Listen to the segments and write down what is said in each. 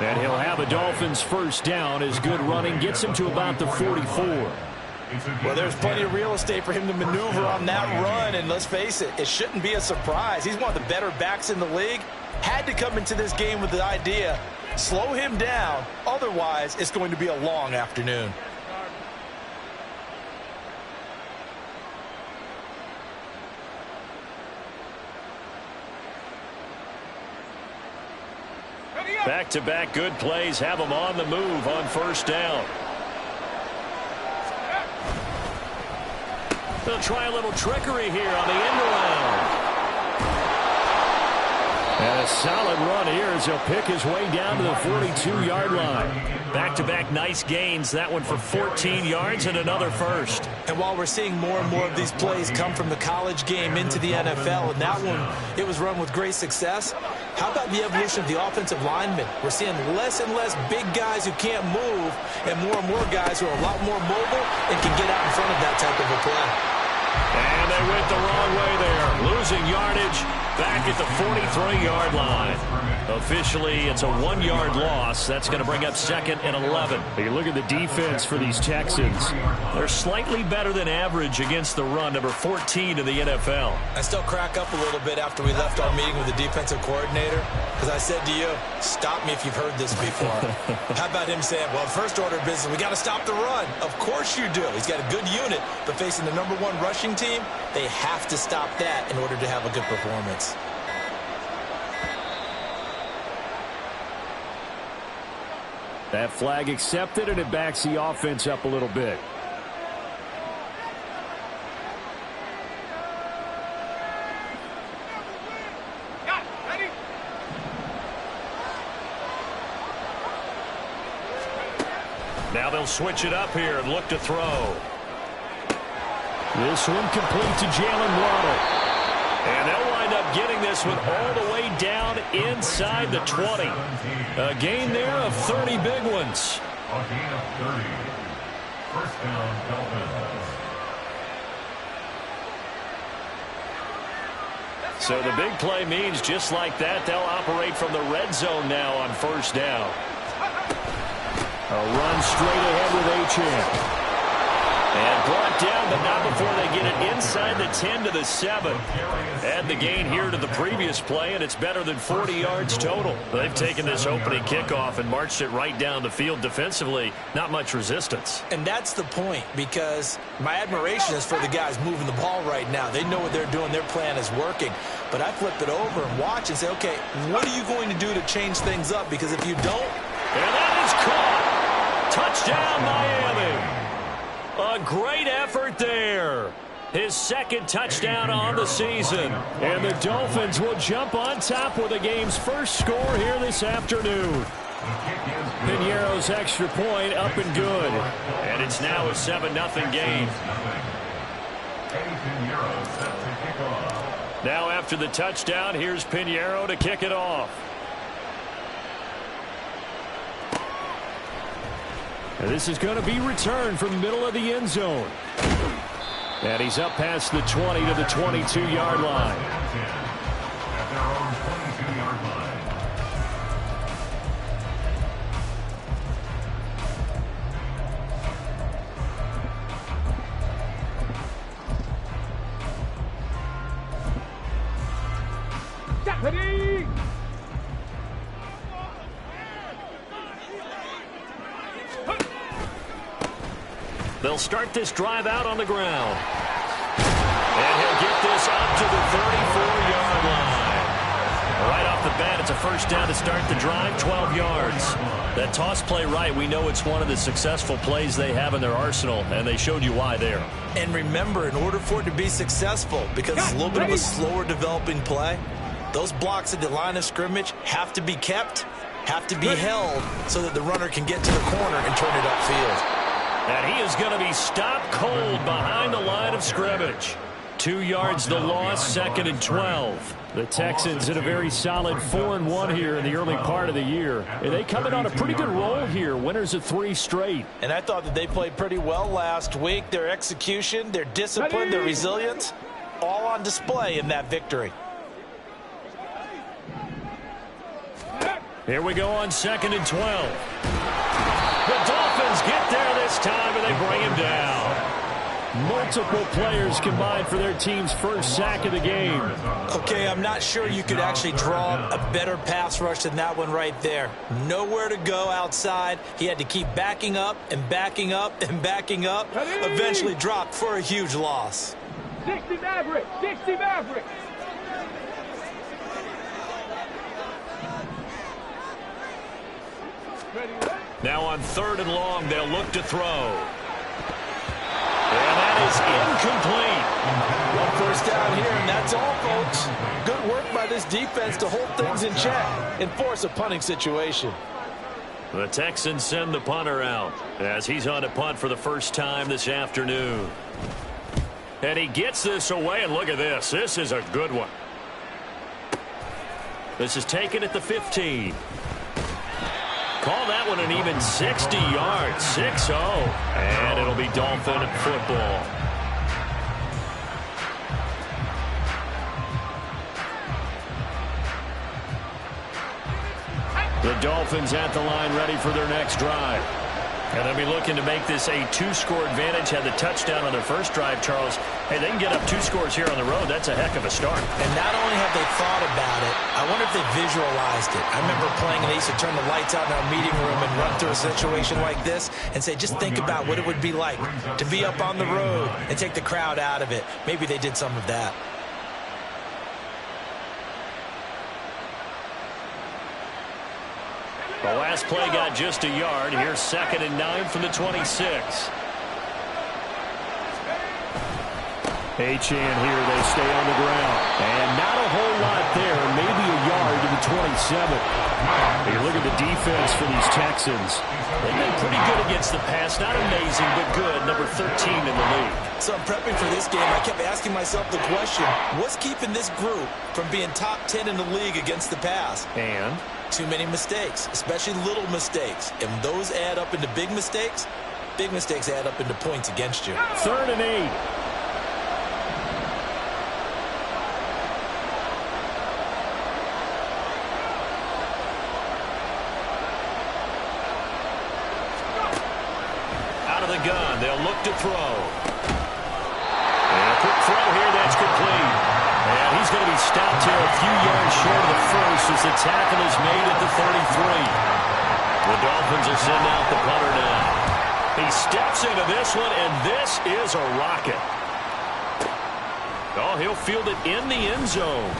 And he'll have a Dolphins first down as good running gets him to about the 44. Well, there's plenty of real estate for him to maneuver on that run, and let's face it, it shouldn't be a surprise. He's one of the better backs in the league. Had to come into this game with the idea, slow him down, otherwise it's going to be a long afternoon. Back-to-back good plays have him on the move on first down. They'll try a little trickery here on the end around. And a solid run here as he'll pick his way down to the 42-yard line. Back-to-back nice gains. That one for 14 yards and another first. And while we're seeing more and more of these plays come from the college game into the NFL, and that one, it was run with great success, how about the evolution of the offensive linemen? We're seeing less and less big guys who can't move and more guys who are a lot more mobile and can get out in front of that type of a play. And they went the wrong way there, losing yardage back at the 43-yard line. Officially, it's a 1-yard loss. That's going to bring up second and 11. You look at the defense for these Texans. They're slightly better than average against the run, number 14 in the NFL. I still crack up a little bit after we left our meeting with the defensive coordinator, because I said to you, stop me if you've heard this before. How about him saying, well, first order of business, we got to stop the run. Of course you do. He's got a good unit, but facing the number 1 rushing team, they have to stop that in order to have a good performance. That flag accepted, and it backs the offense up a little bit. Now they'll switch it up here and look to throw. This one complete to Jalen Waddle. And they'll wind up getting this one all the way down inside the 20. A gain there of 30 big ones. A gain of 30. First down, Dolphins. So the big play means just like that, they'll operate from the red zone now on first down. A run straight ahead with Achane. And brought down, but not before they get it inside the 10 to the 7. Add the gain here to the previous play, and it's better than 40 yards total. They've taken this opening kickoff and marched it right down the field defensively. Not much resistance. And that's the point, because my admiration is for the guys moving the ball right now. They know what they're doing. Their plan is working. But I flip it over and watch and say, okay, what are you going to do to change things up? Because if you don't... And that is caught. Touchdown, Miami. A great effort there. His second touchdown on the season. And the Dolphins will jump on top with the game's first score here this afternoon. Piñeiro's extra point up and good. And it's now a 7-0 game. Now after the touchdown, here's Piñeiro to kick it off. And this is going to be returned from the middle of the end zone. And he's up past the 20 to the 22-yard line. At their own 22-yard line. Deputy! They'll start this drive out on the ground. And he'll get this up to the 34-yard line. Right off the bat, it's a first down to start the drive, 12 yards. That toss play right, we know it's one of the successful plays they have in their arsenal, and they showed you why there. And remember, in order for it to be successful, because it's a little bit of a slower developing play, those blocks at the line of scrimmage have to be kept, have to be held, so that the runner can get to the corner and turn it upfield. And he is going to be stopped cold behind the line of scrimmage. 2 yards the loss, second and 12. The Texans in a very solid 4-1 here in the early part of the year. And they come in on a pretty good roll here, winners of 3 straight. And I thought that they played pretty well last week. Their execution, their discipline, their resilience, all on display in that victory. Here we go on 2nd and 12. The Dolphins get there this time, and they bring him down. Multiple players combined for their team's first sack of the game. Okay, I'm not sure you could actually draw a better pass rush than that one right there. Nowhere to go outside. He had to keep backing up and backing up and backing up. Eventually dropped for a huge loss. 60 Maverick! 60 Maverick! Now on 3rd and long, they'll look to throw. And that is incomplete. Well, first down here, and that's all, folks. Good work by this defense to hold things in check and force a punting situation. The Texans send the punter out as he's on a punt for the first time this afternoon. And he gets this away, and look at this. This is a good one. This is taken at the 15. Call that one an even 60 yards, 6-0. And it'll be Dolphin football. The Dolphins at the line ready for their next drive. And they'll be looking to make this a 2-score advantage. Had the touchdown on their first drive, Charles. Hey, they can get up 2 scores here on the road. That's a heck of a start. And not only have they thought about it, I wonder if they visualized it. I remember playing, and they used to turn the lights out in our meeting room and run through a situation like this and say, just think about what it would be like to be up on the road and take the crowd out of it. Maybe they did some of that. The last play got just a yard. Here's 2nd and 9 from the 26. Achane here. They stay on the ground. And not a whole lot there. Maybe a yard to the 27. You look at the defense for these Texans. They've been pretty good against the pass. Not amazing, but good. Number 13 in the league. So I'm prepping for this game. I kept asking myself the question, what's keeping this group from being top 10 in the league against the pass? And too many mistakes, especially little mistakes. And those add up into big mistakes add up into points against you. 3rd and 8. Out of the gun, they'll look to throw. And a quick throw here, that's complete. And he's going to be stopped here a few yards short of the first as the tackle is made at the 33. The Dolphins are sending out the punter now. He steps into this one, and this is a rocket. Oh, he'll field it in the end zone.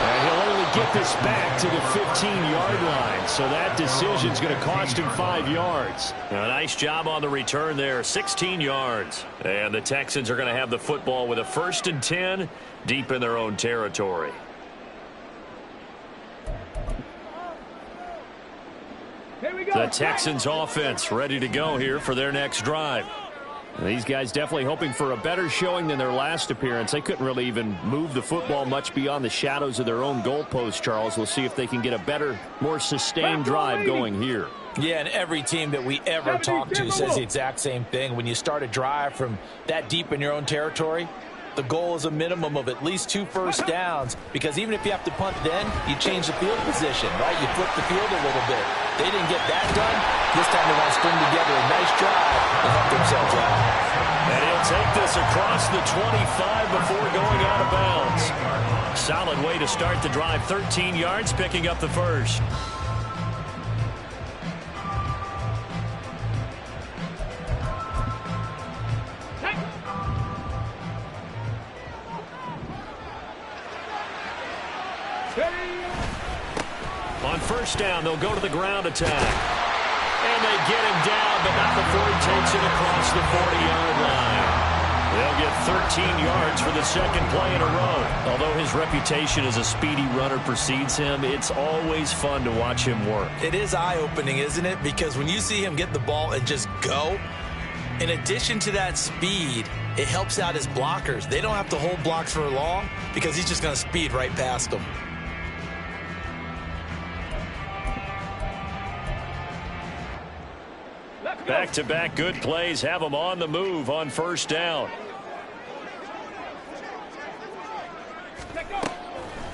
And he'll only get this back to the 15-yard line. So that decision's going to cost him 5 yards. A nice job on the return there, 16 yards. And the Texans are going to have the football with a 1st and 10 deep in their own territory. Here we go. The Texans offense ready to go here for their next drive. These guys definitely hoping for a better showing than their last appearance. They couldn't really even move the football much beyond the shadows of their own goalpost, Charles. We'll see if they can get a better, more sustained drive going here. Yeah, and every team that we ever talk to says the exact same thing. When you start a drive from that deep in your own territory, the goal is a minimum of at least 2 first downs, because even if you have to punt then, you change the field position, right? You flip the field a little bit. They didn't get that done. This time they want to string together a nice drive and help themselves out. And he'll take this across the 25 before going out of bounds. Solid way to start the drive. 13 yards, picking up the first. On first down, they'll go to the ground attack. And they get him down, but not before he takes it across the 40-yard line. They'll get 13 yards for the second play in a row. Although his reputation as a speedy runner precedes him, it's always fun to watch him work. It is eye-opening, isn't it? Because when you see him get the ball and just go, in addition to that speed, it helps out his blockers. They don't have to hold blocks for long because he's just going to speed right past them. Back-to-back good plays have him on the move on first down.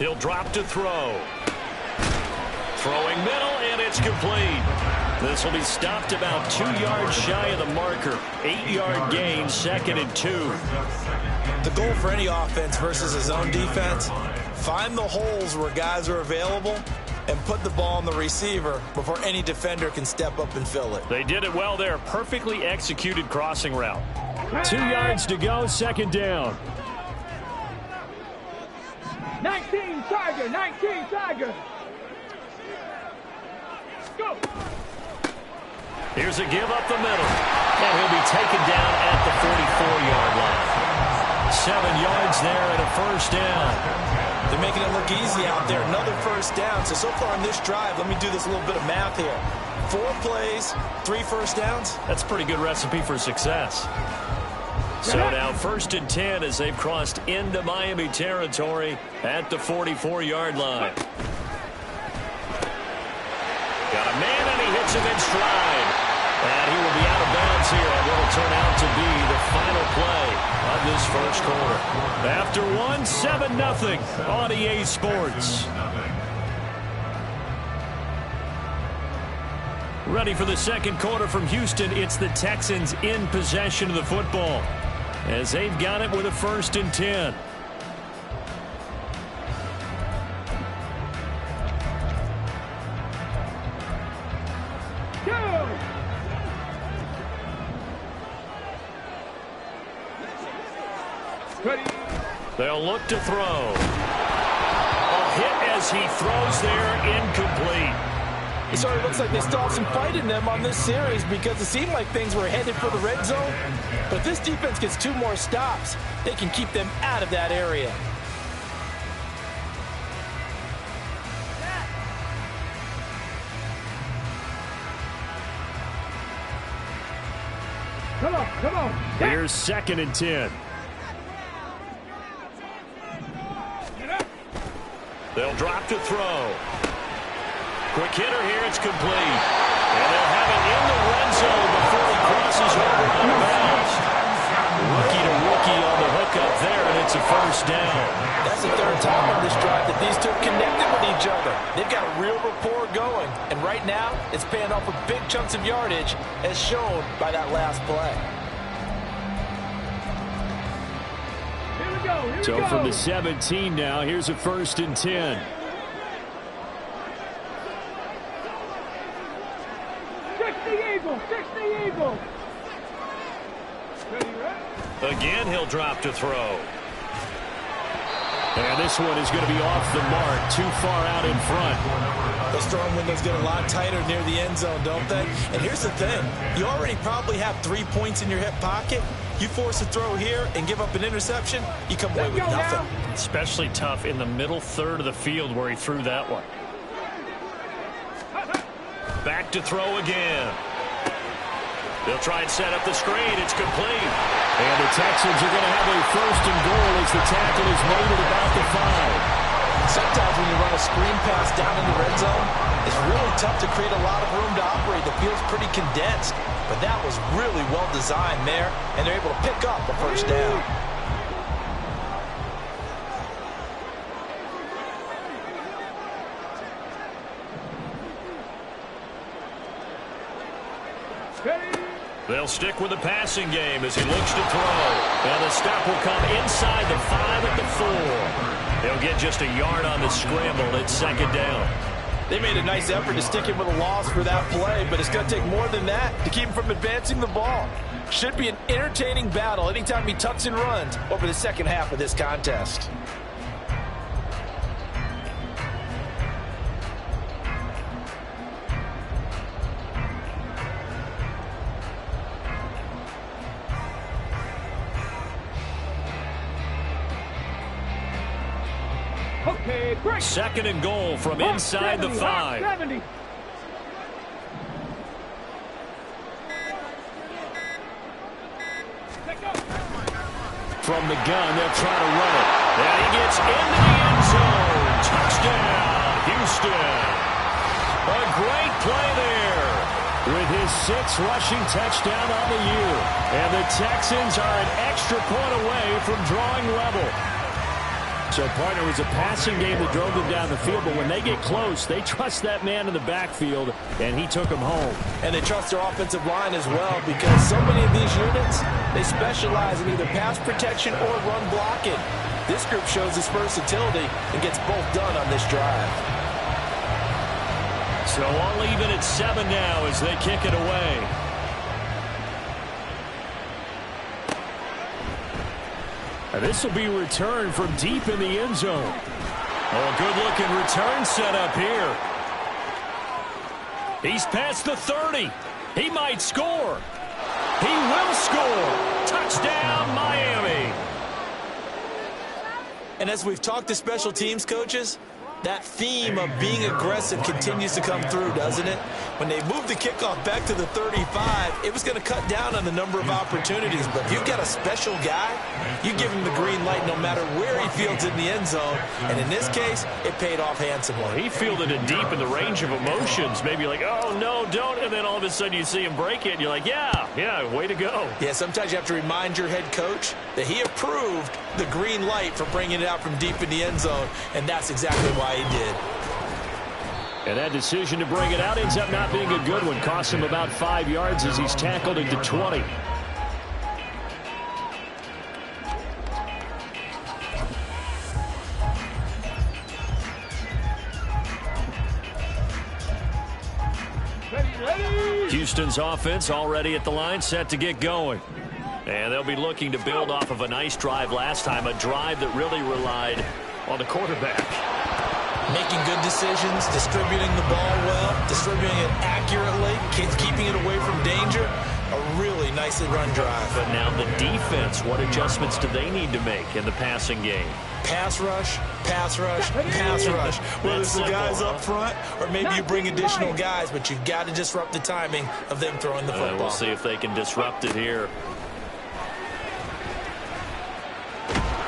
He'll drop to throw. Throwing middle, and it's complete. This will be stopped about 2 yards shy of the marker. 8-yard gain, 2nd and 2. The goal for any offense versus a zone defense, find the holes where guys are available and put the ball on the receiver before any defender can step up and fill it. They did it well there. Perfectly executed crossing route. 2 yards to go, 2nd down. 19 Tiger, 19 Tiger. Go. Here's a give up the middle. And he'll be taken down at the 44-yard line. 7 yards there and a 1st down. They're making it look easy out there. Another 1st down. So far on this drive, let me do this little bit of math here. 4 plays, 3 1st downs. That's a pretty good recipe for success. So now 1st and 10 as they've crossed into Miami territory at the 44-yard line. Got a man, and he hits him in stride. And he will be out of bounds here on what will turn out to be the final play of this 1st quarter. After 7-0 on EA Sports. Ready for the 2nd quarter from Houston. It's the Texans in possession of the football as they've got it with a 1st and 10. They'll look to throw. A hit as he throws there, incomplete. It sort of looks like they still have some fight in them on this series because it seemed like things were headed for the red zone. But if this defense gets 2 more stops, they can keep them out of that area. Come on, come on. Here's 2nd and 10. They'll drop to throw. Quick hitter here, it's complete. And they'll have it in the red zone before he crosses over out of bounds. Rookie to rookie on the hookup there, and it's a 1st down. That's the 3rd time on this drive that these 2 connected with each other. They've got a real rapport going. And right now, it's paying off with big chunks of yardage, as shown by that last play. So from the 17 now, here's a 1st and 10. Again, he'll drop to throw. And this one is going to be off the mark, too far out in front. Those throwing windows get a lot tighter near the end zone, don't they? And here's the thing. You already probably have 3 points in your hip pocket. You force a throw here and give up an interception, you come away with nothing. Especially tough in the middle 3rd of the field where he threw that one. Back to throw again. They'll try and set up the screen. It's complete. And the Texans are going to have a 1st and goal as the tackle is made at about the 5. Sometimes when you run a screen pass down in the red zone, it's really tough to create a lot of room to operate. The field's pretty condensed. But that was really well designed there, and they're able to pick up a 1st down. They'll stick with the passing game as he looks to throw. And the stop will come inside the 5 at the 4. They'll get just a yard on the scramble. It's 2nd down. They made a nice effort to stick him with a loss for that play, but it's going to take more than that to keep him from advancing the ball. Should be an entertaining battle anytime he tucks and runs over the 2nd half of this contest. Okay, break. 2nd and goal from inside the 5. 70. From the gun, they'll try to run it. And he gets into the end zone. Touchdown, Houston. A great play there with his 6th rushing touchdown on the year. And the Texans are an extra point away from drawing level. So, partner, it was a passing game that drove them down the field, but when they get close, they trust that man in the backfield, and he took them home. And they trust their offensive line as well, because so many of these units, they specialize in either pass protection or run blocking. This group shows its versatility and gets both done on this drive. So all even at 7 now as they kick it away. This will be returned from deep in the end zone. Oh, good-looking return set up here. He's past the 30. He might score. He will score. Touchdown, Miami. And as we've talked to special teams coaches, that theme of being aggressive continues to come through, doesn't it? When they moved the kickoff back to the 35, it was going to cut down on the number of opportunities. But if you've got a special guy, you give him the green light no matter where he fields in the end zone. And in this case, it paid off handsomely. He fielded it deep in the range of emotions. Maybe like, oh, no, don't. And then all of a sudden you see him break it. And you're like, yeah, way to go. Yeah, sometimes you have to remind your head coach that he approved the green light for bringing it out from deep in the end zone. And that's exactly why he did. And that decision to bring it out ends up not being a good one. Costs him about 5 yards as he's tackled into 20. Houston's offense already at the line, set to get going. And they'll be looking to build off of a nice drive last time, a drive that really relied on the quarterback. Making good decisions, distributing the ball well, distributing it accurately, keeping it away from danger. A really nicely run drive. But now the defense, what adjustments do they need to make in the passing game? Pass rush, pass rush, pass rush. Whether it's the guys up front or maybe you bring additional guys, but you've got to disrupt the timing of them throwing the football. We'll see if they can disrupt it here.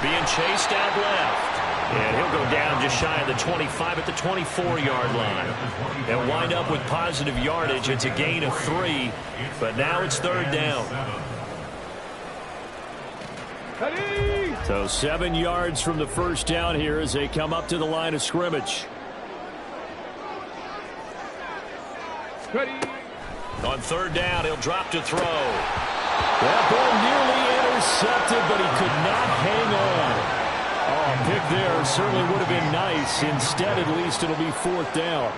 Being chased out left. And he'll go down just shy of the 25 at the 24-yard line. And wind up with positive yardage. It's a gain of 3, but now it's 3rd down. So 7 yards from the first down here as they come up to the line of scrimmage. On 3rd down, he'll drop to throw. That ball nearly intercepted, but he could not hang on. Oh, pick there certainly would have been nice. Instead, at least it'll be 4th down.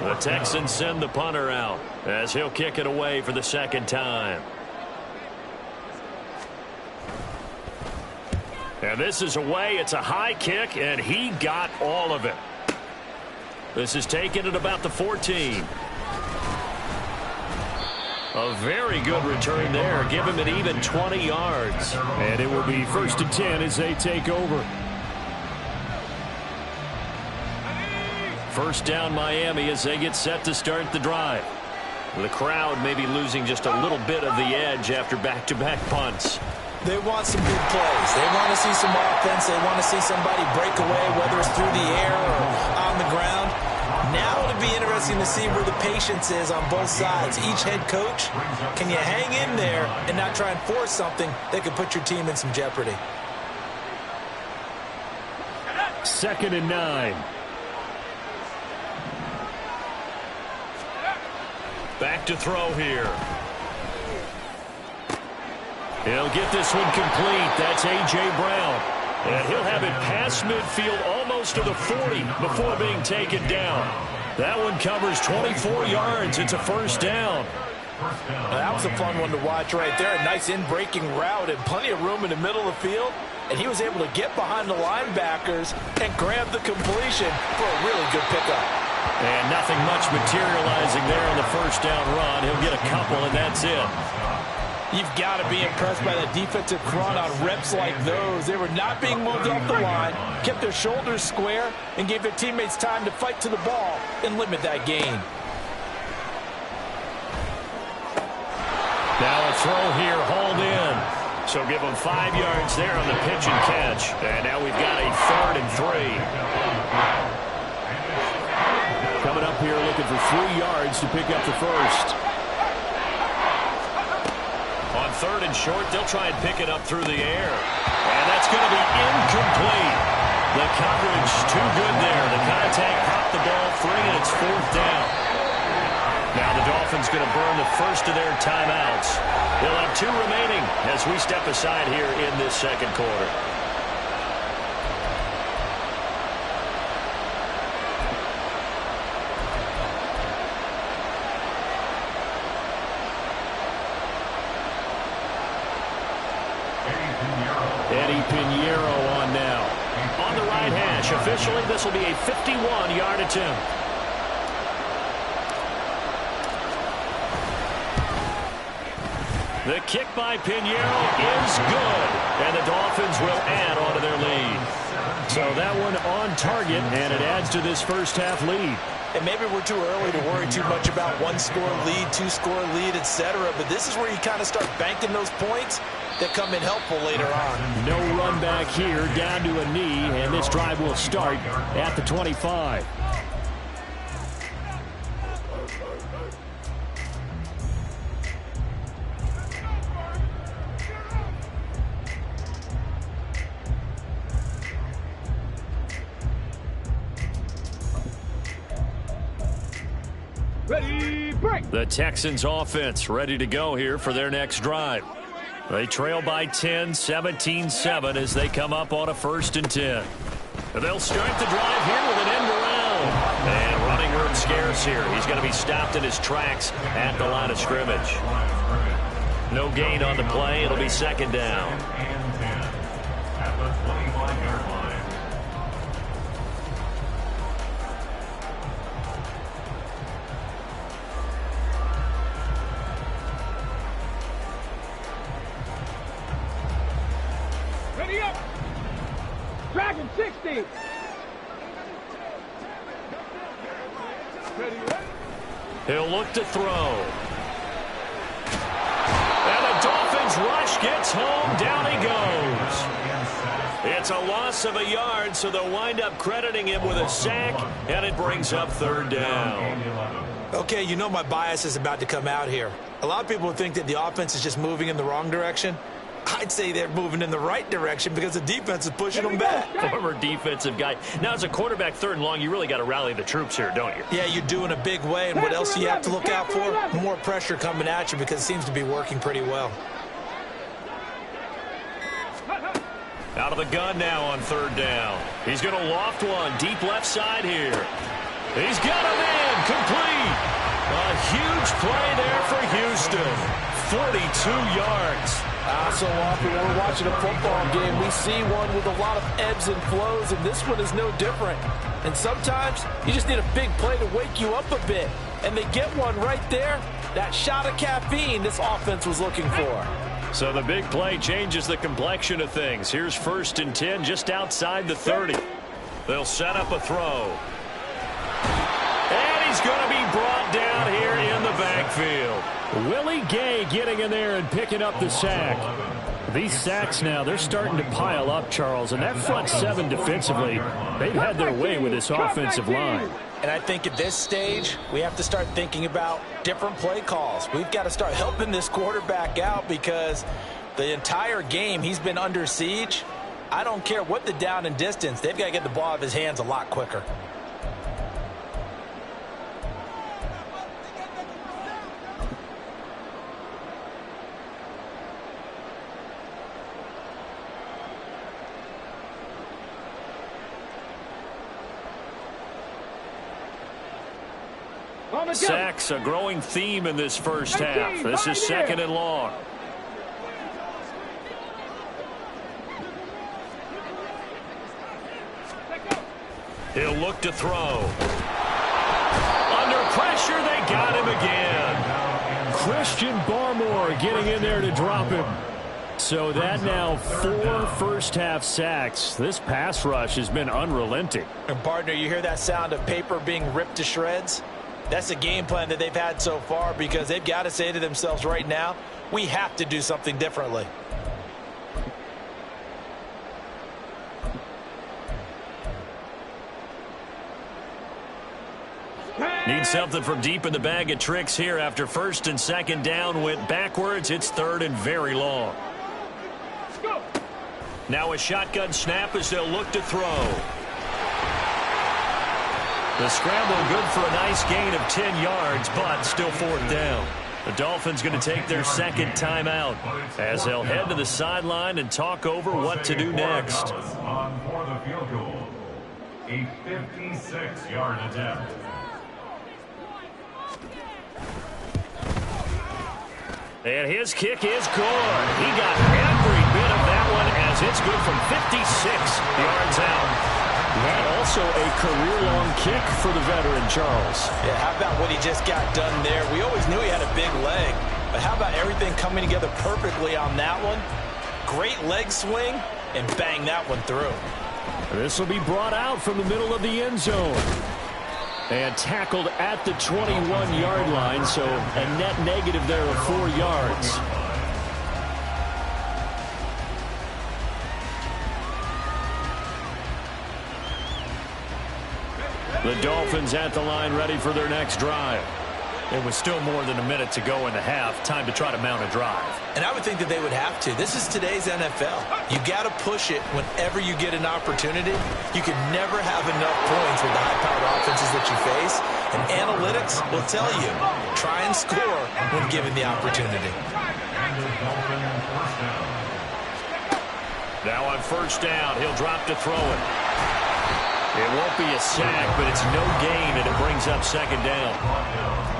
The Texans send the punter out as he'll kick it away for the 2nd time. And this is away. It's a high kick, and he got all of it. This is taken at about the 14. A very good return there. Give him an even 20 yards. And it will be 1st and 10 as they take over. 1st down Miami as they get set to start the drive. The crowd may be losing just a little bit of the edge after back-to-back punts. They want some big plays. They want to see some offense. They want to see somebody break away, whether it's through the air or on the ground. Now it'll be interesting to see where the patience is on both sides. Each head coach, can you hang in there and not try and force something that could put your team in some jeopardy? 2nd and 9. Back to throw here. He'll get this one complete. That's A.J. Brown. And he'll have it past midfield almost to the 40 before being taken down. That one covers 24 yards. It's a 1st down. That was a fun one to watch right there. A nice in-breaking route and plenty of room in the middle of the field. And he was able to get behind the linebackers and grab the completion for a really good pickup. And nothing much materializing there on the 1st down run. He'll get a couple, and that's it. You've got to be impressed by that defensive front on reps like those. They were not being moved off the line, kept their shoulders square, and gave their teammates time to fight to the ball and limit that gain. Now a throw here, hauled in. So give them 5 yards there on the pitch and catch. And now we've got a 3rd and 3. Coming up here looking for 3 yards to pick up the 1st. On third and short. They'll try and pick it up through the air. And that's going to be incomplete. The coverage too good there. The contact popped the ball free, and it's fourth down. Now the Dolphins going to burn the first of their timeouts. They'll have 2 remaining as we step aside here in this second quarter. Pinheiro on now. On the right hash. Officially, this will be a 51-yard attempt. The kick by Pinheiro is good. And the Dolphins will add on to their lead. So that one on target, and it adds to this first half lead. And maybe we're too early to worry too much about 1-score lead, 2-score lead, etc. But this is where you kind of start banking those points that come in helpful later on. No run back here, down to a knee, and this drive will start at the 25. Ready, break. The Texans offense ready to go here for their next drive. They trail by 10, 17-7 as they come up on a 1st and 10. They'll start the drive here with an end around. And running room scarce here. He's going to be stopped in his tracks at the line of scrimmage. No gain on the play. It'll be 2nd down. At the 25-yard line. Ready up. Dragon 60. Ready, ready. He'll look to throw. And the Dolphins rush gets home. Down he goes. It's a loss of a yard, so they'll wind up crediting him with a sack, and it brings up 3rd down. Okay, you know my bias is about to come out here. A lot of people think that the offense is just moving in the wrong direction. I'd say they're moving in the right direction because the defense is pushing them back. Former defensive guy. Now, as a quarterback 3rd and long, you really got to rally the troops here, don't you? Yeah, you do in a big way. And what else do you have to look out for? More pressure coming at you because it seems to be working pretty well. Out of the gun now on 3rd down. He's going to loft one deep left side here. He's got him in. Complete. A huge play there for Houston. 42 yards. So often when we're watching a football game, we see one with a lot of ebbs and flows, and this one is no different. And sometimes you just need a big play to wake you up a bit. And they get one right there. That shot of caffeine this offense was looking for. So the big play changes the complexion of things. Here's 1st and 10 just outside the 30. They'll set up a throw. And he's going to be brought down here in the backfield. Willie Gay getting in there and picking up the sack. These sacks now, they're starting to pile up, Charles. And that front 7 defensively, they've had their way with this offensive line. And I think at this stage, we have to start thinking about different play calls. We've got to start helping this quarterback out because the entire game he's been under siege. I don't care what the down and distance. They've got to get the ball out of his hands a lot quicker. Sacks, a growing theme in this first half. This is 2nd and long. He'll look to throw. Under pressure, they got him again. Christian Barmore getting in there to drop him. So that now 4 first-half sacks. This pass rush has been unrelenting. And, partner, you hear that sound of paper being ripped to shreds? That's a game plan that they've had so far because they've got to say to themselves right now, we have to do something differently. Need something from deep in the bag of tricks here after first and second down went backwards. It's third and very long. Now a shotgun snap as they'll look to throw. The scramble good for a nice gain of 10 yards, but still fourth down. The Dolphins going to take their second timeout as they'll head to the sideline and talk over what to do next. On for the field goal. A 56-yard attempt. And his kick is good. He got every bit of that one as it's good from 56 yards out. And also a career-long kick for the veteran, Charles. Yeah, how about what he just got done there? We always knew he had a big leg, but how about everything coming together perfectly on that one? Great leg swing, and bang that one through. This will be brought out from the middle of the end zone. And tackled at the 21-yard line, so a net negative there of 4 yards. The Dolphins at the line ready for their next drive. It was still more than a minute to go in the half. Time to try to mount a drive. And I would think that they would have to. This is today's NFL. You got to push it whenever you get an opportunity. You can never have enough points with the high-powered offenses that you face. And analytics will tell you, try and score when given the opportunity. Now on first down, he'll drop to throw it. It won't be a sack, but it's no gain, and it brings up second down.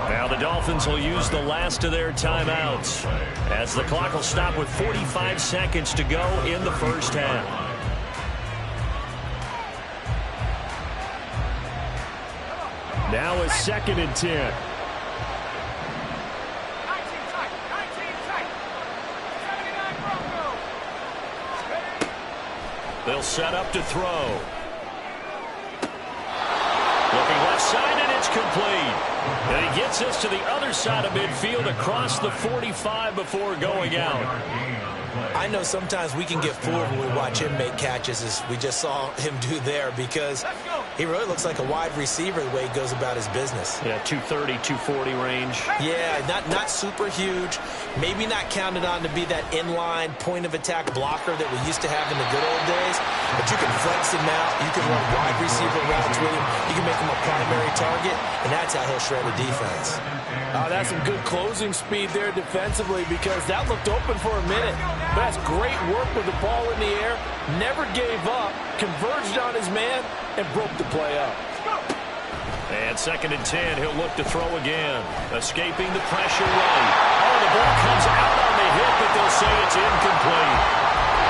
Now the Dolphins will use the last of their timeouts as the clock will stop with 45 seconds to go in the first half. Now a second and 10. They'll set up to throw. Looking left side, and it's complete. And he gets us to the other side of midfield across the 45 before going out. I know sometimes we can get fooled when we watch him make catches, as we just saw him do there, because he really looks like a wide receiver the way he goes about his business. Yeah, 230, 240 range. Yeah, not super huge. Maybe not counted on to be that inline point-of-attack blocker that we used to have in the good old days. But you can flex him out. You can run wide receiver routes with him. You can make him a primary target, and that's how he'll shred a defense. That's some good closing speed there defensively, because that looked open for a minute. But that's great work with the ball in the air. Never gave up, converged on his man, and broke the play up. And second and 10, he'll look to throw again. Escaping the pressure right. Oh, the ball comes out on the hit, but they'll say it's incomplete.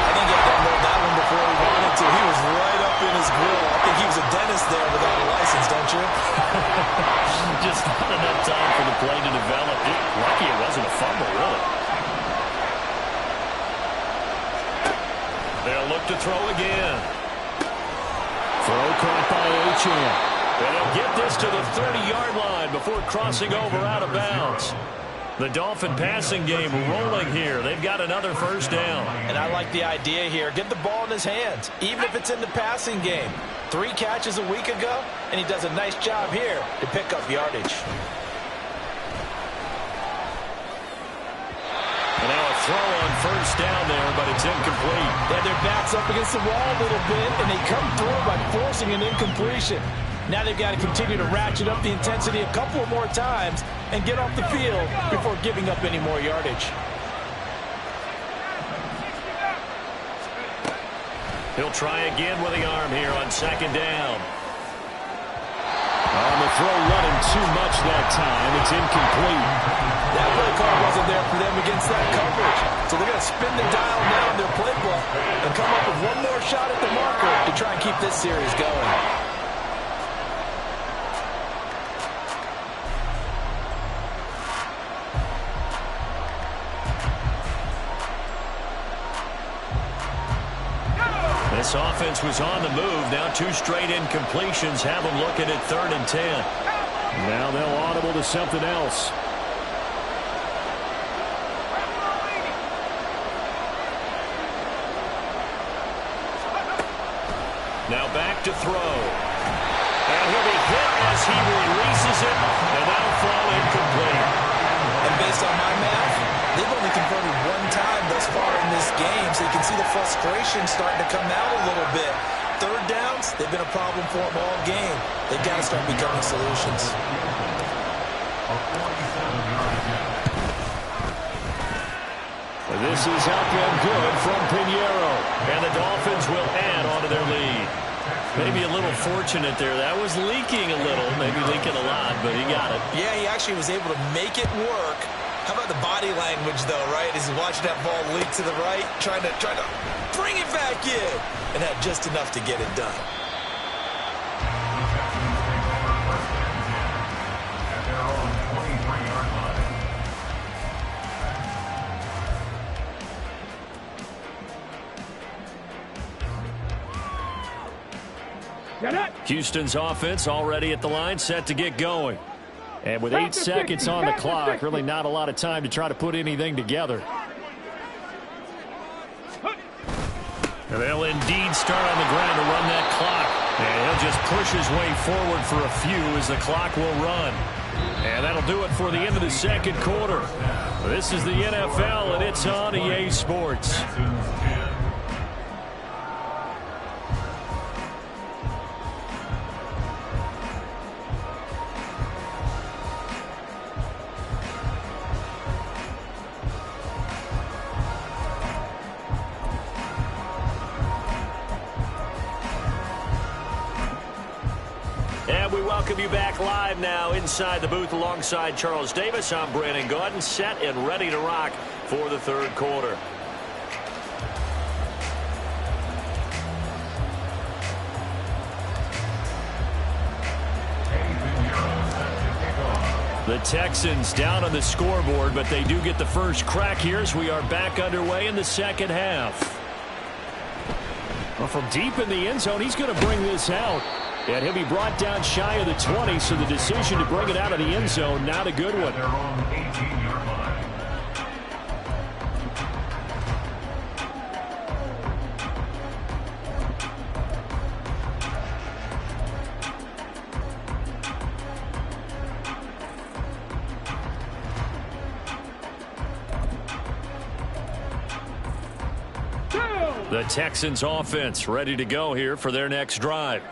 I think he had to know that one before he wanted to. He was right up in his grill. I think he was a dentist there without a license, don't you? Just not enough time for the play to develop. Lucky it wasn't a fumble, really. They'll look to throw again. Throw caught by Achane. And they'll get this to the 30-yard line before crossing over out of bounds. The Dolphin passing game rolling here. They've got another first down. And I like the idea here. Get the ball in his hands, even if it's in the passing game. 3 catches a week ago, and he does a nice job here to pick up yardage. And now a throw on first down there, but it's incomplete. Yeah, their back's up against the wall a little bit, and they come through by forcing an incompletion. Now they've got to continue to ratchet up the intensity a couple of more times and get off the field before giving up any more yardage. He'll try again with the arm here on second down. On the throw running too much that time. It's incomplete. That play call wasn't there for them against that coverage. So they're going to spin the dial now in their playbook and come up with one more shot at the marker to try and keep this series going. This offense was on the move. Now 2 straight incompletions have them looking at 3rd and 10. Now they'll audible to something else. Now back to throw. And he'll be hit as he releases it frustration starting to come out a little bit. Third downs, they've been a problem for them all game. They've got to start becoming solutions. This is up and good from Pinheiro. And the Dolphins will add on to their lead. Maybe a little fortunate there. That was leaking a little, maybe leaking a lot, but he got it. Yeah, he actually was able to make it work. How about the body language, though, right? As he's watching that ball leak to the right, trying to bring it back in, and had just enough to get it done. Houston's offense already at the line, set to get going. And with 8 seconds on the clock, really not a lot of time to try to put anything together. And they'll indeed start on the ground to run that clock. And he'll just push his way forward for a few as the clock will run. And that'll do it for the end of the second quarter. This is the NFL, and it's on EA Sports. And we welcome you back live now inside the booth alongside Charles Davis. I'm Brandon Gaudin, set and ready to rock for the third quarter. The Texans down on the scoreboard, but they do get the first crack here as we are back underway in the second half. Well, from deep in the end zone, he's going to bring this out. And he'll be brought down shy of the 20, so the decision to bring it out of the end zone, not a good one. The Texans offense ready to go here for their next drive.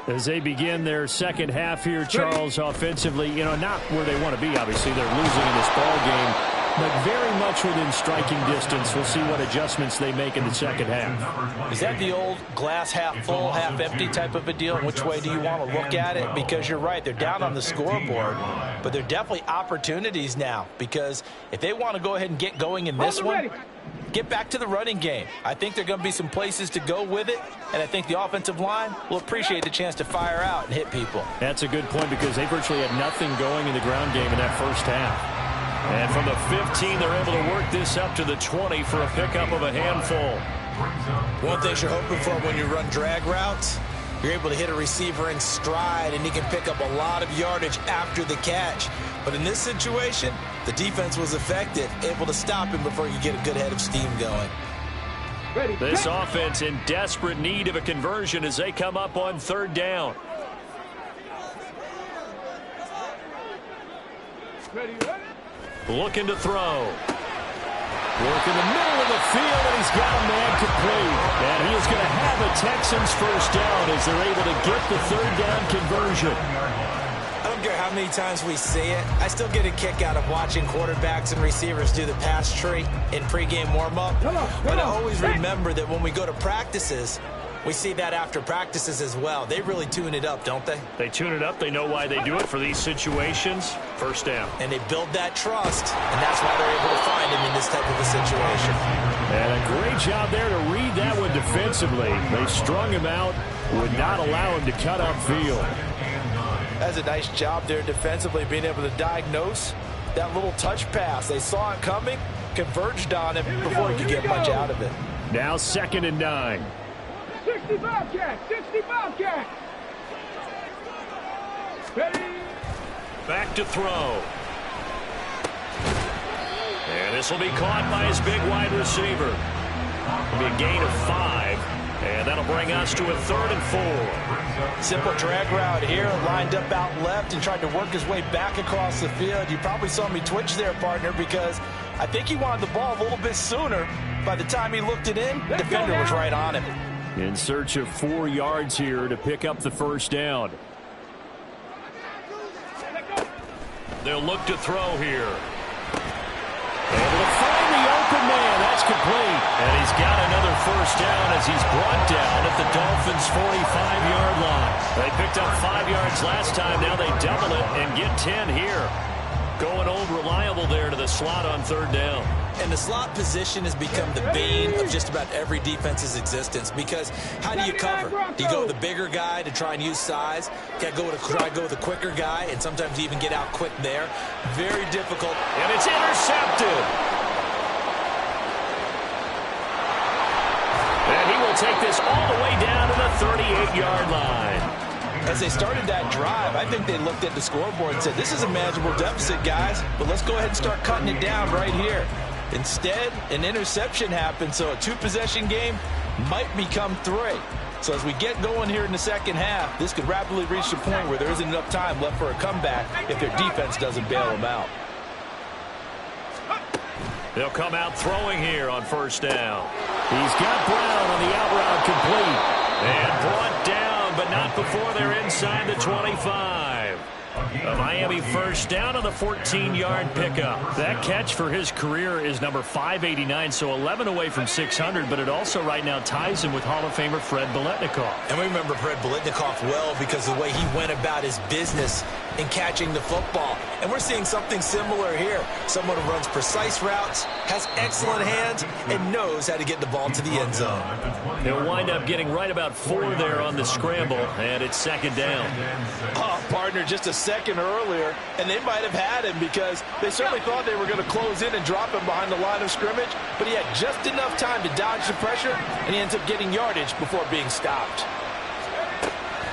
As they begin their second half here, Charles, offensively, not where they want to be, obviously. They're losing in this ball game, but very much within striking distance. We'll see what adjustments they make in the second half. Is that the old glass half full, half empty type of a deal? Which way do you want to look at it? Because you're right, they're down on the scoreboard, but they're definitely opportunities now, because if they want to go ahead and get going in this one, get back to the running game. I think there are going to be some places to go with it, and I think the offensive line will appreciate the chance to fire out and hit people. That's a good point, because they virtually had nothing going in the ground game in that first half. And from the 15, they're able to work this up to the 20 for a pickup of a handful. One thing you're hoping for when you run drag routes, you're able to hit a receiver in stride, and he can pick up a lot of yardage after the catch. But in this situation, the defense was effective, able to stop him before you get a good head of steam going. This offense in desperate need of a conversion as they come up on third down. Looking to throw. Work in the middle of the field, and he's got a man complete. And he is going to have a Texans first down as they're able to get the third down conversion. I don't care how many times we see it. I still get a kick out of watching quarterbacks and receivers do the pass tree in pregame warm-up. But I always remember that when we go to practices, we see that after practices as well. They really tune it up, don't they? They tune it up. They know why they do it for these situations. First down. And they build that trust, and that's why they're able to find him in this type of a situation. And a great job there to read that one defensively. They strung him out, would not allow him to cut upfield. That's a nice job there defensively, being able to diagnose that little touch pass. They saw it coming, converged on it before he could get much out of it. Now 2nd and 9. 60 Bobcat! 60 Bobcat! Ready? Back to throw. And this will be caught by his big wide receiver. It'll be a gain of 5. And that'll bring us to a 3rd and 4. Simple drag route here, lined up out left and tried to work his way back across the field. You probably saw me twitch there, partner, because I think he wanted the ball a little bit sooner. By the time he looked it in, the defender was right on him. In search of 4 yards here to pick up the first down. They'll look to throw here. Able to find the open man. That's complete. And he's got another first down as he's brought down at the Dolphins' 45-yard line. They picked up 5 yards last time. Now they double it and get 10 here. Going old reliable there to the slot on third down. And the slot position has become the bane of just about every defense's existence, because how do you cover? Do you go with the bigger guy to try and use size? Try to go with a quicker guy and sometimes even get out quick there. Very difficult. And it's intercepted. And he will take this all the way down to the 38-yard line. As they started that drive, I think they looked at the scoreboard and said, this is a manageable deficit, guys, but let's go ahead and start cutting it down right here. Instead, an interception happened, so a 2-possession game might become 3. So as we get going here in the second half, this could rapidly reach the point where there isn't enough time left for a comeback if their defense doesn't bail them out. They'll come out throwing here on first down. He's got Brown on the out route complete. And brought down, but not before they're inside the 25. A Miami first down on the 14-yard pickup. That catch for his career is number 589, so 11 away from 600, but it also right now ties him with Hall of Famer Fred Biletnikoff. And we remember Fred Biletnikoff well because of the way he went about his business in catching the football. And we're seeing something similar here. Someone who runs precise routes, has excellent hands, and knows how to get the ball to the end zone. He'll wind up getting right about 4 there on the scramble, and it's second down. Oh, partner, just a second earlier, and they might have had him because they certainly thought they were going to close in and drop him behind the line of scrimmage, but he had just enough time to dodge the pressure, and he ends up getting yardage before being stopped.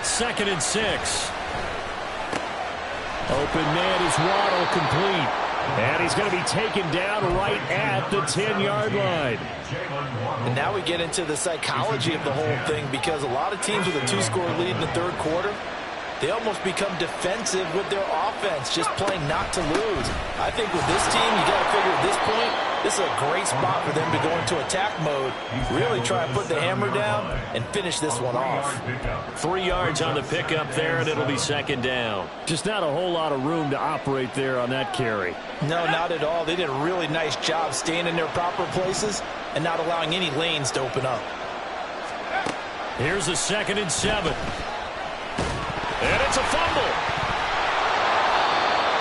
2nd and 6. Open man is Waddle, complete. And he's going to be taken down right at the 10-yard line. And now we get into the psychology of the whole thing, because a lot of teams with a 2-score lead in the third quarter, they almost become defensive with their offense, just playing not to lose. I think with this team, you got to figure at this point, this is a great spot for them to go into attack mode, really try and put the hammer down and finish this one off. 3 yards on the pickup there, and it'll be second down. Just not a whole lot of room to operate there on that carry. No, not at all. They did a really nice job staying in their proper places and not allowing any lanes to open up. Here's a 2nd and 7. And it's a fumble.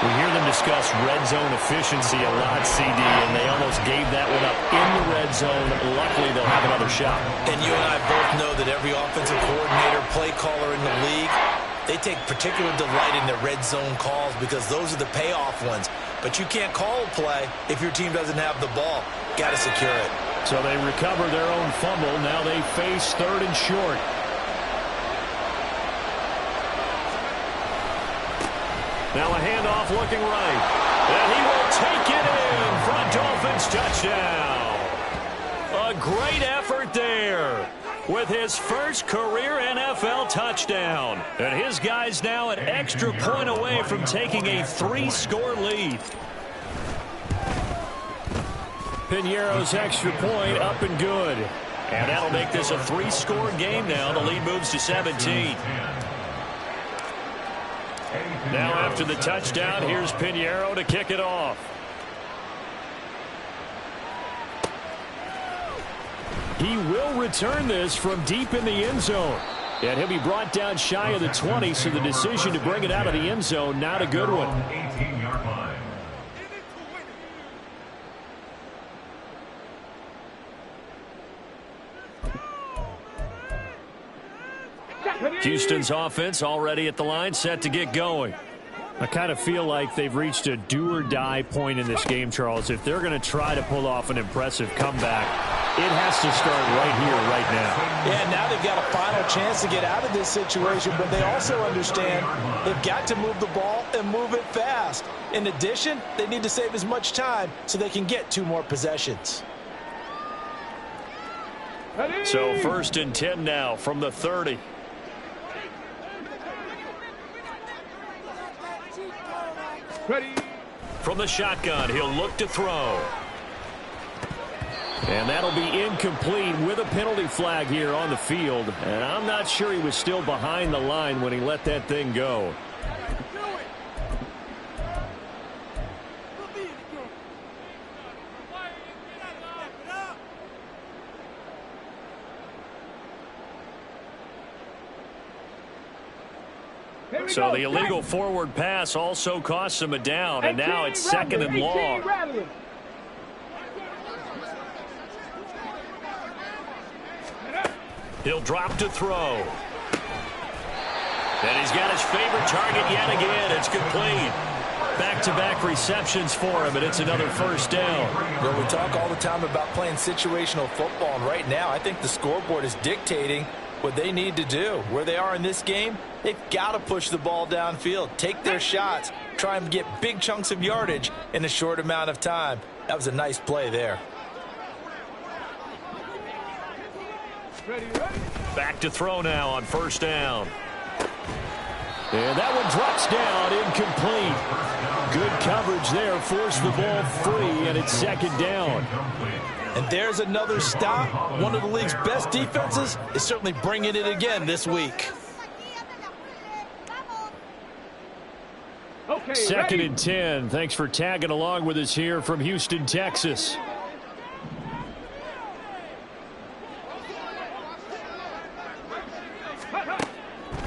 We hear them discuss red zone efficiency a lot, CD, and they almost gave that one up in the red zone. Luckily, they'll have another shot. And you and I both know that every offensive coordinator, play caller in the league, they take particular delight in their red zone calls because those are the payoff ones. But you can't call a play if your team doesn't have the ball. Got to secure it. So they recover their own fumble. Now they face 3rd and short. Now a handoff looking right. And he will take it in for a Dolphins touchdown. A great effort there with his first career NFL touchdown. And his guys now an extra point away from taking a 3-score lead. Piñeiro's extra point up and good. And that'll make this a 3-score game now. The lead moves to 17. Now after the touchdown, here's Piñeiro to kick it off. He will return this from deep in the end zone. And he'll be brought down shy of the 20, so the decision to bring it out of the end zone, not a good one. 18-yard line. Houston's offense already at the line, set to get going. I kind of feel like they've reached a do-or-die point in this game, Charles. If they're going to try to pull off an impressive comeback, it has to start right here, right now. Yeah, now they've got a final chance to get out of this situation, but they also understand they've got to move the ball and move it fast. In addition, they need to save as much time so they can get 2 more possessions. So 1st and 10 now from the 30. Ready. From the shotgun, he'll look to throw. And that'll be incomplete with a penalty flag here on the field. And I'm not sure he was still behind the line when he let that thing go. So the illegal forward pass also costs him a down, and now it's 2nd and long. He'll drop to throw. And he's got his favorite target yet again. It's complete. Back-to-back receptions for him, and it's another 1st down. Well, we talk all the time about playing situational football, and right now I think the scoreboard is dictating what they need to do. Where they are in this game, they've got to push the ball downfield, take their shots, try and get big chunks of yardage in a short amount of time. That was a nice play there. Back to throw now on 1st down. And that one drops down, incomplete. Good coverage there, forced the ball free, and it's 2nd down. And there's another stop. One of the league's best defenses is certainly bringing it again this week. Okay, 2nd and 10. Thanks for tagging along with us here from Houston, Texas.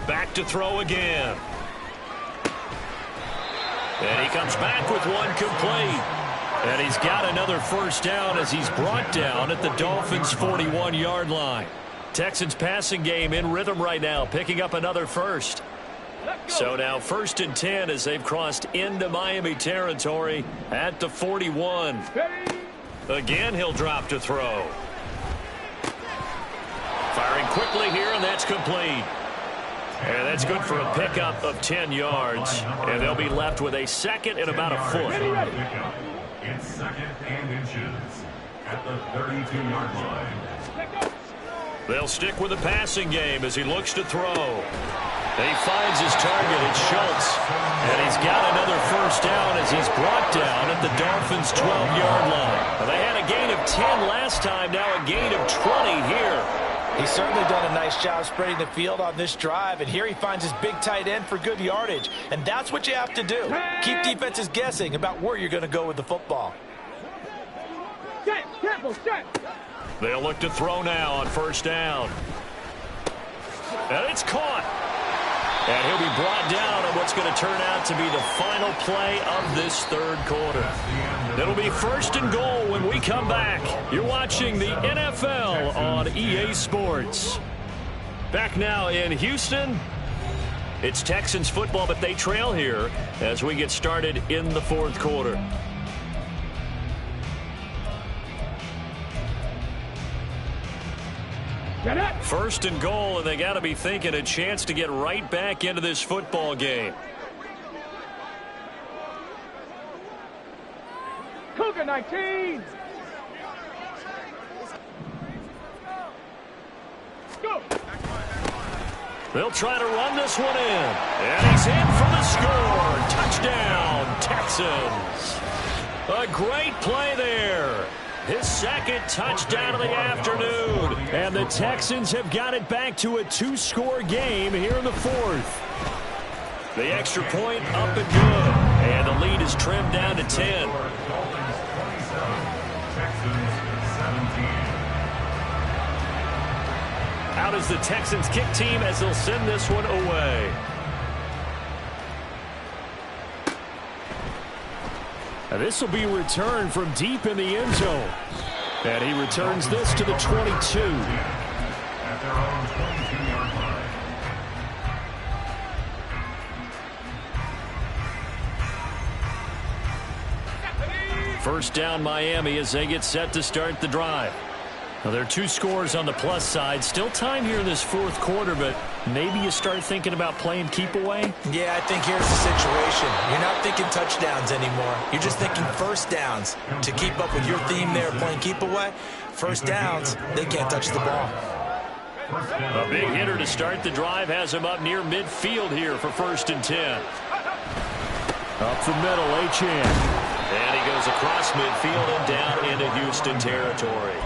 Back to throw again. And he comes back with one complete. And he's got another 1st down as he's brought down at the Dolphins' 41-yard line. Texans passing game in rhythm right now, picking up another 1st. So now 1st and 10 as they've crossed into Miami territory at the 41. Again, he'll drop to throw. Firing quickly here, and that's complete. And that's good for a pickup of 10 yards. And they'll be left with a 2nd and about a foot. It's 2nd and inches at the 32-yard line. They'll stick with the passing game as he looks to throw. And he finds his target. It's Schultz. And he's got another 1st down as he's brought down at the Dolphins' 12-yard line. Well, they had a gain of 10 last time, now a gain of 20 here. He's certainly done a nice job spreading the field on this drive, and here he finds his big tight end for good yardage. And that's what you have to do. Keep defenses guessing about where you're going to go with the football. They'll look to throw now on 1st down. And it's caught. And he'll be brought down on what's going to turn out to be the final play of this 3rd quarter. It'll be 1st and goal when we come back. You're watching the NFL on EA Sports. Back now in Houston. It's Texans football, but they trail here as we get started in the 4th quarter. First and goal, and they got to be thinking a chance to get right back into this football game. Cougar 19. Go. They'll try to run this one in. And he's in for the score. Touchdown, Texans. A great play there. His 2nd touchdown of the afternoon. And the Texans have got it back to a 2-score game here in the 4th. The extra point up and good. And the lead is trimmed down to 10. Out is the Texans kick team as they'll send this one away. And this will be returned from deep in the end zone. And he returns this to the 22. At their own 22-yard line. First down Miami as they get set to start the drive. Now, there are 2 scores on the plus side. Still time here in this 4th quarter, but maybe you start thinking about playing keep away? Yeah, I think here's the situation. You're not thinking touchdowns anymore. You're just thinking 1st downs. To keep up with your theme there, playing keep away, 1st downs, they can't touch the ball. A big hitter to start the drive has him up near midfield here for 1st and 10. Up the middle, Achane. And he goes across midfield and down into Houston. Houston territory.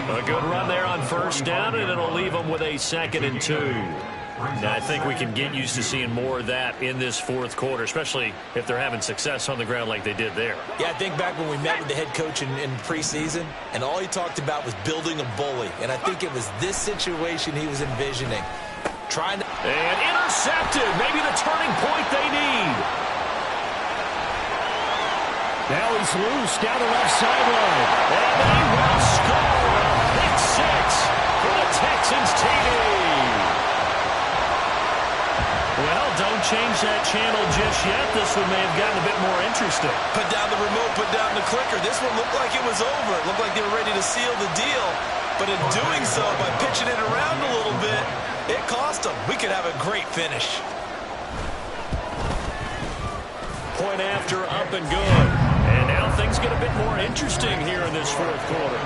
A good run there on first down, and it'll leave them with a 2nd and 2. Now, I think we can get used to seeing more of that in this fourth quarter, especially if they're having success on the ground like they did there. Yeah, I think back when we met with the head coach in preseason, and all he talked about was building a bully. And I think it was this situation he was envisioning. And intercepted. Maybe the turning point they need. Now he's loose down the left sideline. And they will score. Pick 6 for the Texans TD. Well, don't change that channel just yet. This one may have gotten a bit more interesting. Put down the remote, put down the clicker. This one looked like it was over. It looked like they were ready to seal the deal. But in doing so, by pitching it around a little bit, it cost them. We could have a great finish. Point after, up and good. And now things get a bit more interesting here in this fourth quarter.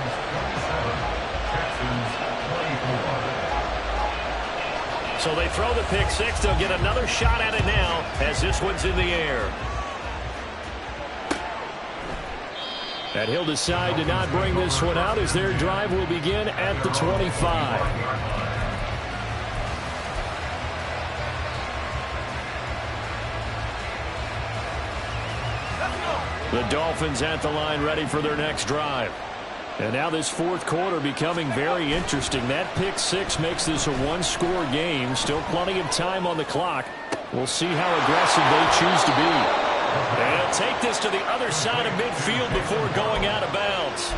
So they throw the pick 6. They'll get another shot at it now as this one's in the air. And he'll decide to not bring this one out as their drive will begin at the 25. The Dolphins at the line ready for their next drive. And now this fourth quarter becoming very interesting. That pick 6 makes this a one-score game. Still plenty of time on the clock. We'll see how aggressive they choose to be. And he'll take this to the other side of midfield before going out of bounds.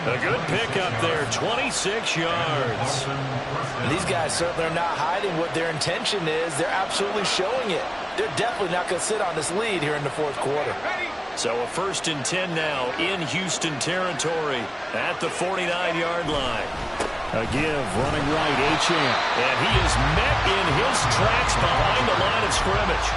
A good pickup there, 26 yards. These guys certainly are not hiding what their intention is. They're absolutely showing it. They're definitely not going to sit on this lead here in the fourth quarter. So a 1st and 10 now in Houston territory at the 49-yard line. A give, running right, Achane. And he is met in his tracks behind the line of scrimmage.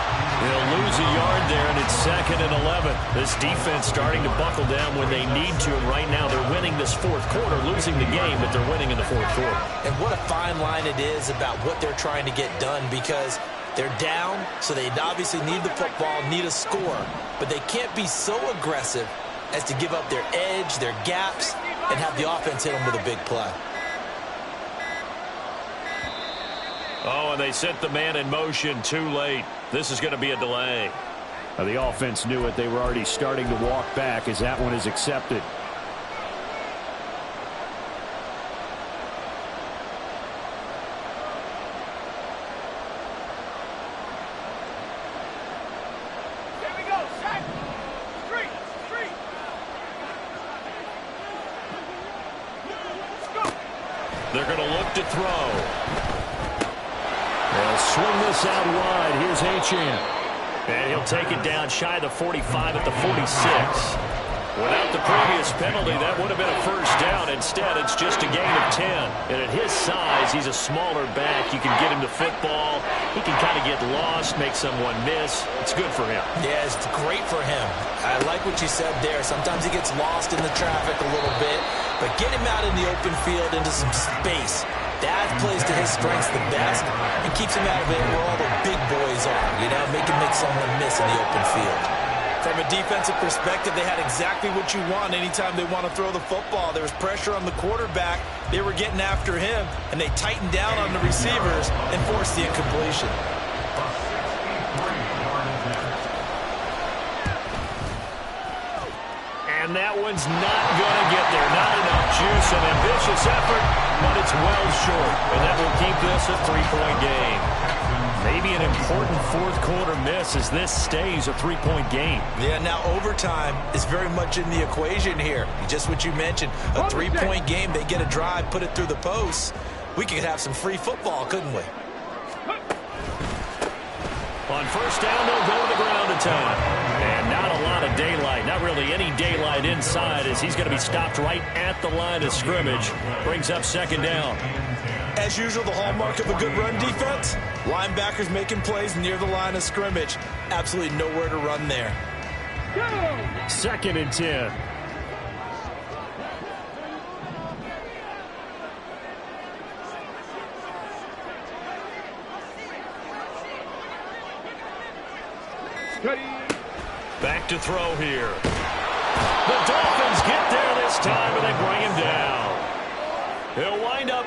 He'll lose a yard there, and it's 2nd and 11. This defense starting to buckle down when they need to, and right now they're winning this fourth quarter, losing the game, but they're winning in the fourth quarter. And what a fine line it is about what they're trying to get done, because they're down, so they obviously need the football, need a score. But they can't be so aggressive as to give up their edge, their gaps, and have the offense hit them with a big play. Oh, and they sent the man in motion too late. This is going to be a delay. The offense knew it. They were already starting to walk back as that one is accepted. They're going to look to throw. They'll swing this out wide. Here's Achane. And he'll take it down shy of the 45 at the 46. Without the previous penalty, that would have been a first down. Instead, it's just a gain of 10. And at his size, he's a smaller back. You can get him to football. He can kind of get lost, make someone miss. It's good for him. Yeah, it's great for him. I like what you said there. Sometimes he gets lost in the traffic a little bit. But get him out in the open field into some space. That plays to his strengths the best and keeps him out of it where all the big boys are. You know, make someone miss in the open field. From a defensive perspective, they had exactly what you want anytime they want to throw the football. There was pressure on the quarterback. They were getting after him, and they tightened down on the receivers and forced the incompletion. And that one's not going to get there. Not enough juice. An ambitious effort, but it's well short. And that will keep this a 3-point game. Maybe an important fourth quarter miss as this stays a 3-point game. Yeah, now overtime is very much in the equation here. Just what you mentioned, a 3-point game. They get a drive, put it through the posts. We could have some free football, couldn't we? On first down, they'll go to the ground attack. And not a lot of daylight. Not really any daylight inside as he's going to be stopped right at the line of scrimmage. Brings up 2nd down. As usual, the hallmark of a good run defense, linebackers making plays near the line of scrimmage. Absolutely nowhere to run there. 2nd and 10. Back to throw here. The Dolphins get there this time,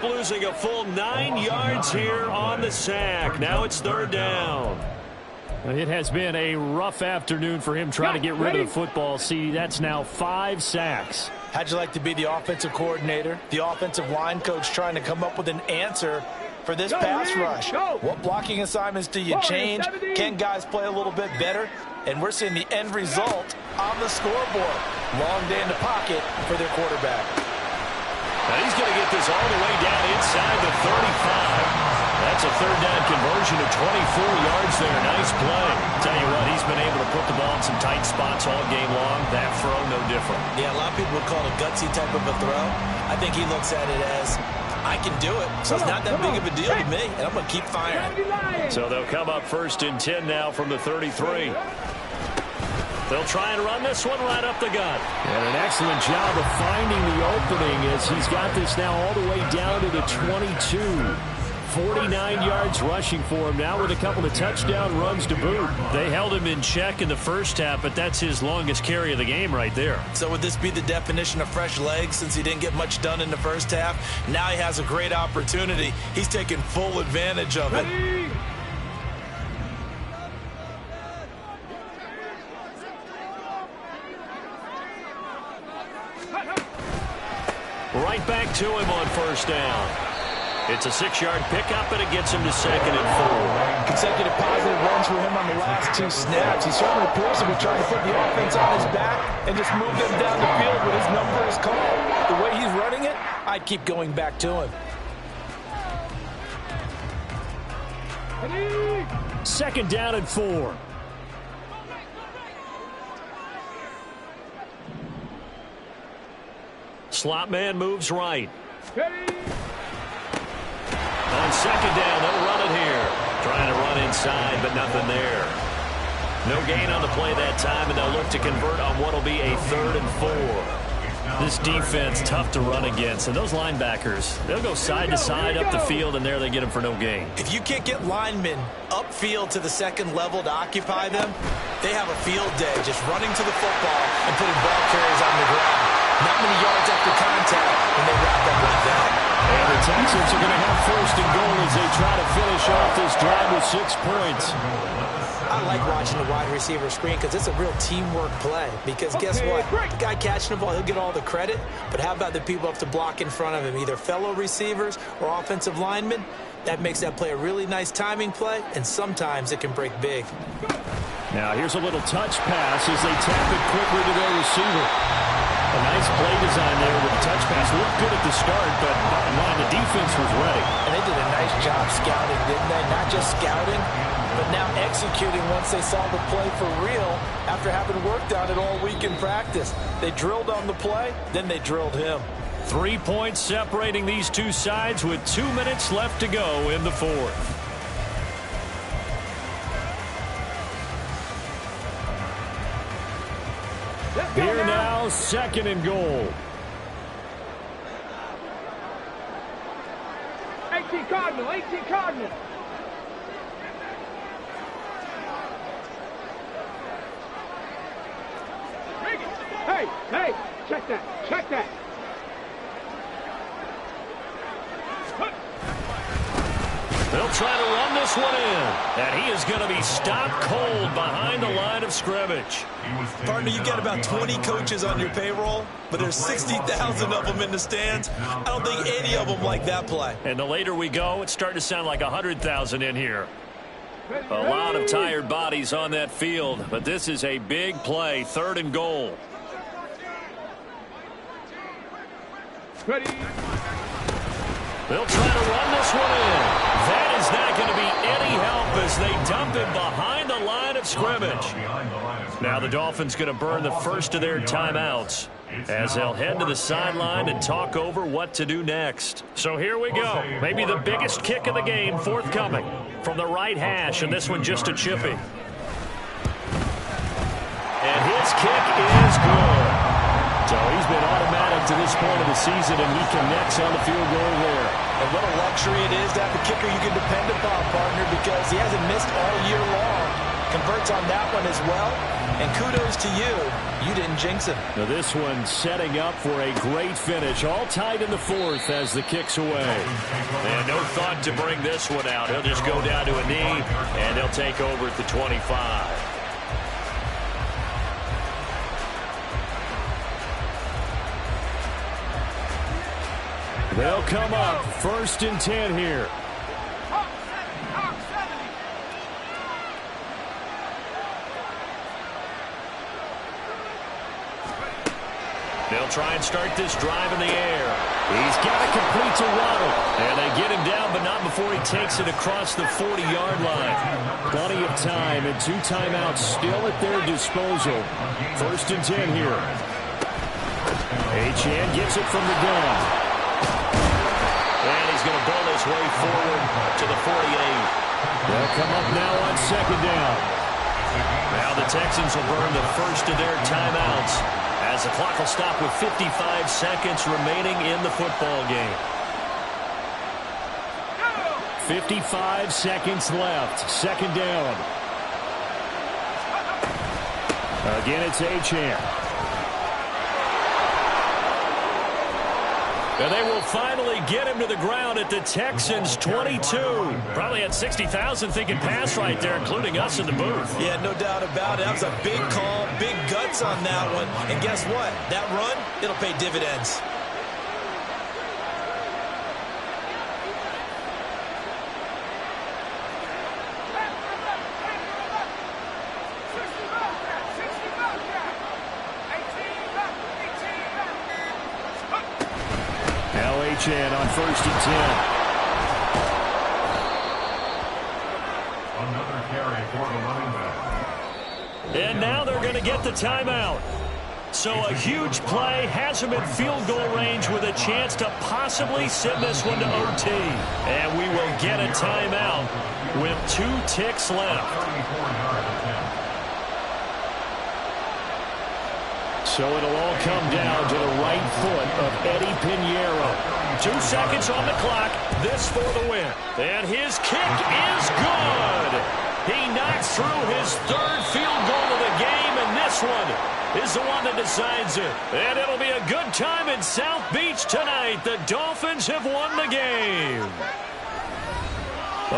up losing a full 9 yards here on the sack. Now it's 3rd down. It has been a rough afternoon for him trying to get rid of the football. See, that's now 5 sacks. How'd you like to be the offensive coordinator, the offensive line coach trying to come up with an answer for this pass rush? What blocking assignments do you change? Can guys play a little bit better? And we're seeing the end result on the scoreboard. Long day in the pocket for their quarterback. Now he's going to get this all the way down inside the 35. That's a 3rd down conversion of 24 yards there. Nice play. Tell you what, he's been able to put the ball in some tight spots all game long. That throw, no different. Yeah, a lot of people would call it a gutsy type of a throw. I think he looks at it as, I can do it, so it's not that big of a deal to me, and I'm going to keep firing. So they'll come up 1st and 10 now from the 33. They'll try and run this one right up the gut. And an excellent job of finding the opening as he's got this now all the way down to the 22. 49 yards rushing for him now with a couple of touchdown runs to boot. They held him in check in the first half, but that's his longest carry of the game right there. So would this be the definition of fresh legs since he didn't get much done in the first half? Now he has a great opportunity. He's taking full advantage of it. Right back to him on 1st down. It's a 6-yard pickup, and it gets him to 2nd and 4. Consecutive positive runs for him on the last 2 snaps. He certainly appears to be trying to put the offense on his back and just move them down the field when his number is called. The way he's running it, I'd keep going back to him. 2nd down and 4. Slot man moves right. On 2nd down, they'll run it here. Trying to run inside, but nothing there. No gain on the play that time, and they'll look to convert on what will be a 3rd and 4. This defense, tough to run against. And those linebackers, they'll go side to side up the field, and there they get them for no gain. If you can't get linemen upfield to the 2nd level to occupy them, they have a field day just running to the football and putting ball carriers on the ground. Not many yards after contact when they wrap up like that. And the Texans are going to have 1st and goal as they try to finish off this drive with 6 points. I like watching the wide receiver screen because it's a real teamwork play. Because guess what? The guy catching the ball, he'll get all the credit. But how about the people up to block in front of him, either fellow receivers or offensive linemen? That makes that play a really nice timing play, and sometimes it can break big. Now here's a little touch pass as they tap it quickly to their receiver. A nice play design there with the touch pass. Looked good at the start, but bottom line, the defense was ready. And they did a nice job scouting, didn't they? Not just scouting, but now executing once they saw the play for real after having worked on it all week in practice. They drilled on the play, then they drilled him. 3 points separating these two sides with 2 minutes left to go in the 4th. Here now, 2nd and goal. 18 Cardinal, 18 Cardinal. Hey, check that. They'll try to run this one in, and he is going to be stopped cold behind the line of scrimmage. Partner, you got about 20 coaches on your payroll, but there's 60,000 of them in the stands. I don't think any of them like that play. And the later we go, it's starting to sound like 100,000 in here. A lot of tired bodies on that field, but this is a big play, 3rd and goal. Ready. They'll try to run this one in. That is not going to be any help as they dump him behind the line of scrimmage. Now the Dolphins going to burn the first of their timeouts as they'll head to the sideline and talk over what to do next. So here we go. Maybe the biggest kick of the game forthcoming from the right hash, and this one just a chippy. And his kick is good. So he's been automatic to this point of the season, and he connects on the field goal there. And what a luxury it is to have a kicker you can depend upon, partner, because he hasn't missed all year long. Converts on that one as well, And kudos to you. You didn't jinx him. Now this one setting up for a great finish. All tied in the fourth as the kick's away. And no thought to bring this one out. He'll just go down to a knee, and they'll take over at the 25. They'll come up 1st and 10 here. They'll try and start this drive in the air. He's got to complete to Waddle. And they get him down, but not before he takes it across the 40-yard line. Plenty of time and 2 timeouts still at their disposal. 1st and 10 here. Achane gets it from the gun. And he's going to bowl his way forward to the 48. They'll come up now on 2nd down. Now the Texans will burn the first of their timeouts as the clock will stop with 55 seconds remaining in the football game. 55 seconds left. 2nd down. Again, it's Achane. And they will finally get him to the ground at the Texans' 22. Probably had 60,000 thinking pass right there, including us in the booth. Yeah, no doubt about it. That was a big call, big guts on that one. And guess what? That run, it'll pay dividends. Achane on 1st and 10. Another carry for the running back. And now they're going to get the timeout. So a huge play has him in field goal range with a chance to possibly send this one to OT. And we will get a timeout with 2 ticks left. 34-yard attempt. So it'll all come down to the right foot of Eddie Pinheiro. 2 seconds on the clock. This for the win. And his kick is good. He knocks through his 3rd field goal of the game, and this one is the one that decides it. And it'll be a good time in South Beach tonight. The Dolphins have won the game.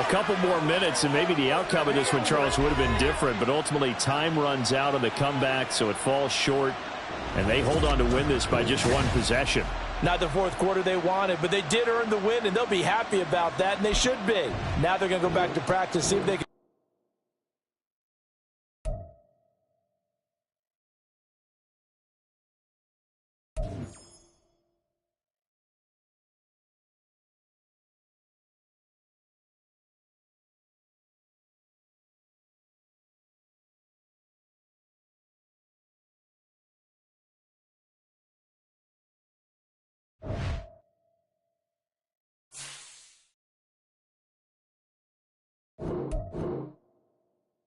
A couple more minutes, and maybe the outcome of this one, Charles, would have been different, but ultimately time runs out on the comeback, so it falls short, and they hold on to win this by just 1 possession. Not the 4th quarter they wanted, but they did earn the win, and they'll be happy about that, and they should be. Now they're going to go back to practice, see if they can.